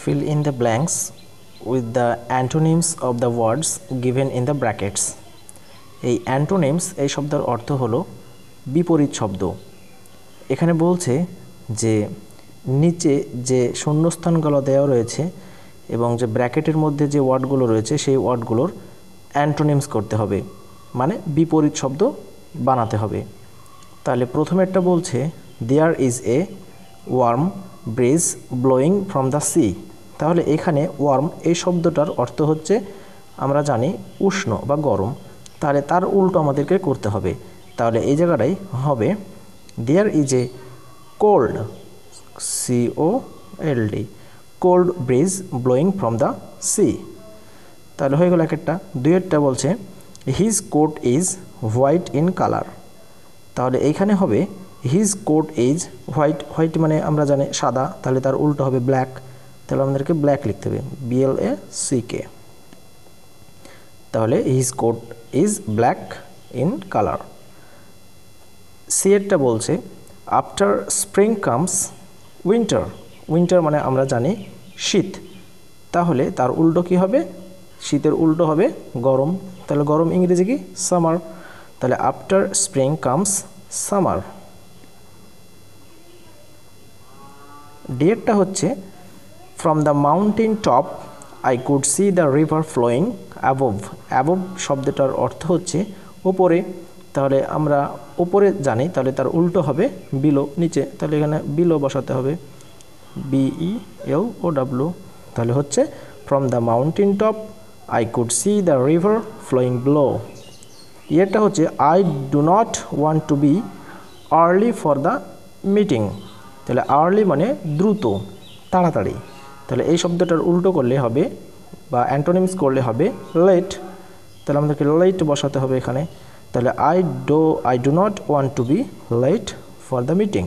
Fill in the blanks with the antonyms of the words given in the brackets. এই antonyms এই শব্দের অর্থ হলো বিপরীত শব্দ। এখানে বলছে যে নিচে যে শূন্যস্থানগুলো দেওয়া রয়েছে এবং যে ব্র্যাকেটের মধ্যে যে ওয়ার্ডগুলো রয়েছে সেই ওয়ার্ডগুলোর অ্যান্টোনিমস করতে হবে, মানে বিপরীত শব্দ বানাতে হবে। তাহলে প্রথমেরটা বলছে there is a warm breeze blowing from the sea. তাহলে এখানে ওয়ার্ম এই শব্দটার অর্থ হচ্ছে আমরা জানি উষ্ণ বা গরম, তাহলে তার উল্টো আমাদেরকে করতে হবে। তাহলে এই জায়গাটাই হবে there is a cold COLD cold breeze blowing from the sea. তাহলে হয়ে গেল একটা। দুইয়েরটা বলছে his coat is white in colour. তাহলে এইখানে হবে his coat is white, white মানে আমরা জানি সাদা, তাহলে তার উল্টো হবে ব্ল্যাক, তাহলে আমাদেরকে ব্ল্যাক লিখতে হবে BLACK। তাহলে his coat is black in colour. সিয়েরটা বলছে after spring comes winter. Winter মানে আমরা জানি শীত, তাহলে তার উল্টো কি হবে? শীতের উল্টো হবে গরম, তাহলে গরম ইংরেজি কি? সামার। তাহলে আফটার স্প্রিং কামস সামার। ডিয়েরটা হচ্ছে from the mountain top I could see the river flowing above. Above শব্দটার অর্থ হচ্ছে ওপরে, তাহলে আমরা ওপরে জানি, তাহলে তার উল্টো হবে বিলো, নিচে, তাহলে এখানে বিলো বসাতে হবে BELOW। তাহলে হচ্ছে from the mountain top I could see the river flowing below. এটা হচ্ছে I do not want to be early for the meeting. তাহলে আর্লি মানে দ্রুত, তাড়াতাড়ি, তাহলে এই শব্দটার উল্টো করলে হবে বা অ্যান্টোনিমস করলে হবে লেট, তাহলে আমাদেরকে লেট বসাতে হবে এখানে। তাহলে I do not want to be late for the meeting.